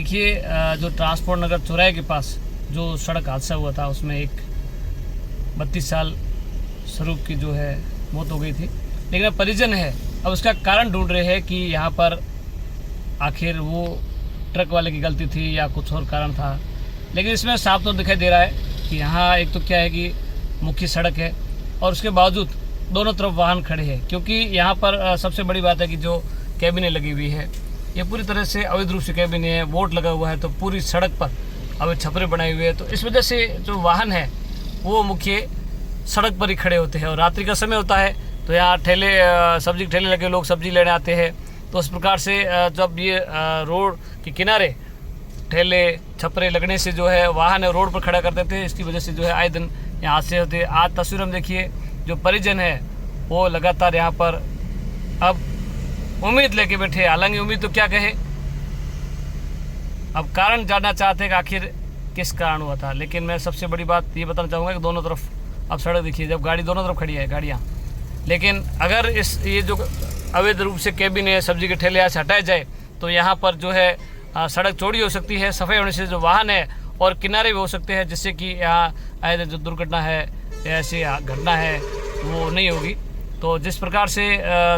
देखिए जो ट्रांसपोर्ट नगर चौराहे के पास जो सड़क हादसा हुआ था उसमें एक 32 साल स्वरूप की जो है मौत हो गई थी। लेकिन अब परिजन है, अब उसका कारण ढूंढ रहे हैं कि यहाँ पर आखिर वो ट्रक वाले की गलती थी या कुछ और कारण था। लेकिन इसमें साफ तौर दिखाई दे रहा है कि यहाँ एक तो क्या है कि मुख्य सड़क है और उसके बावजूद दोनों तरफ वाहन खड़े हैं, क्योंकि यहाँ पर सबसे बड़ी बात है कि जो कैबिनें लगी हुई है ये पूरी तरह से अवैध रूप से कैबिनें है, बोर्ड लगा हुआ है, तो पूरी सड़क पर अवैध छपरे बनाए हुए हैं। तो इस वजह से जो वाहन है वो मुख्य सड़क पर ही खड़े होते हैं और रात्रि का समय होता है तो यहाँ ठेले सब्जी के ठेले लगे, लोग सब्जी लेने आते हैं। तो उस प्रकार से जब ये रोड के किनारे ठेले छपरे लगने से जो है वाहन है रोड पर खड़ा कर देते हैं, इसकी वजह से जो है आए दिन यहाँ हादसे होते हैं। आज तस्वीर हम देखिए, जो परिजन है वो लगातार यहाँ पर अब उम्मीद लेके बैठे। हालांकि उम्मीद तो क्या कहे, अब कारण जानना चाहते हैं कि आखिर किस कारण हुआ था। लेकिन मैं सबसे बड़ी बात ये बताना चाहूँगा कि दोनों तरफ अब सड़क देखिए, जब गाड़ी दोनों तरफ खड़ी है गाड़ियाँ, लेकिन अगर ये जो अवैध रूप से कैबिन है सब्जी के ठेले यहाँ से हटाए जाए तो यहाँ पर जो है सड़क चौड़ी हो सकती है, सफाई होने से जो वाहन है और किनारे भी हो सकते हैं, जिससे कि यहाँ आए जो दुर्घटना है या ऐसी घटना है वो नहीं होगी। तो जिस प्रकार से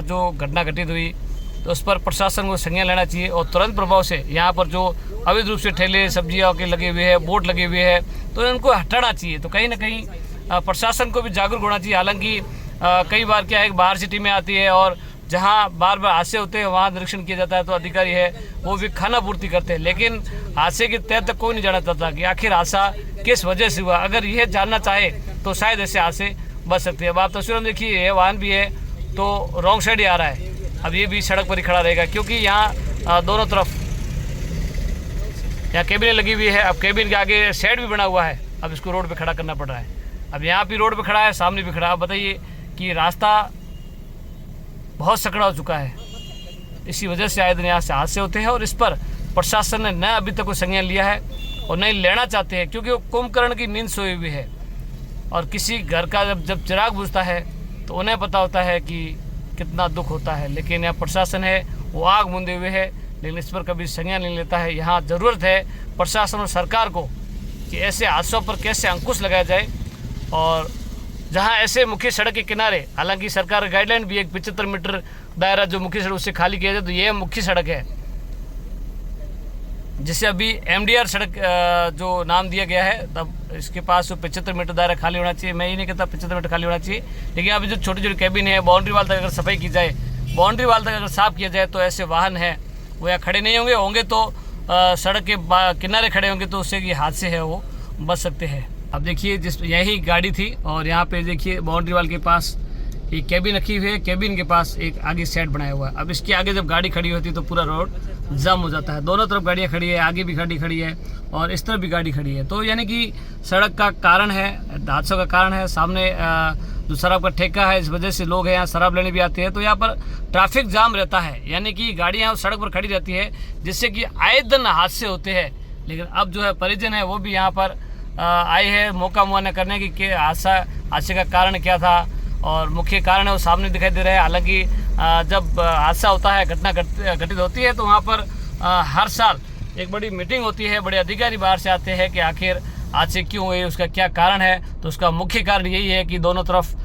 जो घटना घटित हुई तो उस पर प्रशासन को संज्ञान लेना चाहिए और तुरंत प्रभाव से यहाँ पर जो अवैध रूप से ठेले सब्जियों के लगे हुए हैं, बोर्ड लगे हुए हैं, तो इनको हटाना चाहिए। तो कहीं ना कहीं प्रशासन को भी जागरूक होना चाहिए। हालांकि कई बार क्या है, बाहर सिटी में आती है और जहाँ बार बार हादसे होते हैं वहाँ निरीक्षण किया जाता है, तो अधिकारी है वो भी खाना पूर्ति करते हैं। लेकिन हादसे की तय तक कोई नहीं जाना चाहता कि आखिर हादसा किस वजह से हुआ। अगर यह जानना चाहे तो शायद ऐसे हादसे बच सकते हैं। अब आप तस्वीर में देखिए, ये वाहन भी है तो रॉन्ग साइड ही आ रहा है, अब ये भी सड़क पर ही खड़ा रहेगा, क्योंकि यहाँ दोनों तरफ यहाँ केबिनें लगी हुई है। अब केबिन के आगे शेड भी बना हुआ है, अब इसको रोड पे खड़ा करना पड़ रहा है। अब यहाँ भी रोड पे खड़ा है, सामने भी खड़ा है। अब बताइए कि रास्ता बहुत सकड़ा हो चुका है, इसी वजह से आए दिन यहाँ से हादसे होते हैं और इस पर प्रशासन ने न अभी तक कोई संज्ञान लिया है और नहीं लेना चाहते हैं, क्योंकि वो कुंभकर्ण की नींद सोई हुई है। और किसी घर का जब चिराग बुझता है तो उन्हें पता होता है कि कितना दुख होता है। लेकिन यहाँ प्रशासन है वो आग मूंदे हुए है, लेकिन इस पर कभी संज्ञान नहीं लेता है। यहाँ ज़रूरत है प्रशासन और सरकार को कि ऐसे हादसों पर कैसे अंकुश लगाया जाए और जहाँ ऐसे मुख्य सड़क के किनारे, हालांकि सरकार का गाइडलाइन भी एक 75 मीटर दायरा जो मुख्य सड़क उससे खाली किया जाए, तो ये मुख्य सड़क है जिसे अभी MDR सड़क जो नाम दिया गया है। तब इसके पास 75 मीटर दायरा खाली होना चाहिए। मैं ये नहीं कहता 75 मीटर खाली होना चाहिए, लेकिन अभी जो छोटी छोटी कैबिन है बाउंड्री वाल तक अगर सफाई की जाए, बाउंड्री वाल तक अगर साफ किया जाए तो ऐसे वाहन हैं वो यहाँ खड़े नहीं होंगे तो सड़क के किनारे खड़े होंगे, तो उससे कि हादसे है वो बच सकते हैं। अब देखिए यही गाड़ी थी और यहाँ पे देखिए बाउंड्री वाल के पास एक कैबिन रखी हुई है, कैबिन के पास एक आगे शेड बनाया हुआ है। अब इसके आगे जब गाड़ी खड़ी होती है तो पूरा रोड जाम हो जाता है। दोनों तरफ गाड़ियाँ खड़ी है, आगे भी गाड़ी खड़ी है और इस तरफ भी गाड़ी खड़ी है। तो यानी कि सड़क का कारण है, हादसों का कारण है। सामने जो शराब का ठेका है, इस वजह से लोग हैं यहाँ शराब लेने भी आते हैं, तो यहाँ पर ट्रैफिक जाम रहता है, यानी कि गाड़ियाँ सड़क पर खड़ी रहती है, जिससे कि आए दिन हादसे होते हैं। लेकिन अब जो है परिजन है वो भी यहाँ पर आए हैं मौका मुआयना करने की हादसे का कारण क्या था और मुख्य कारण है वो सामने दिखाई दे रहा है। हालांकि जब हादसा होता है, घटना घटित होती है, तो वहाँ पर हर साल एक बड़ी मीटिंग होती है, बड़े अधिकारी बाहर से आते हैं कि आखिर हादसे क्यों हुए, उसका क्या कारण है। तो उसका मुख्य कारण यही है कि दोनों तरफ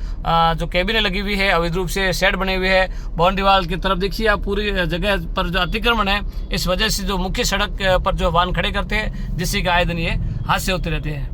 जो कैबिनें लगी हुई है, अवैध रूप से शेड बने हुए है, बाउंड्री वाल की तरफ देखिए आप पूरी जगह पर जो अतिक्रमण है, इस वजह से जो मुख्य सड़क पर जो वाहन खड़े करते हैं, जिससे कि आए दिन ये हादसे होते रहते हैं।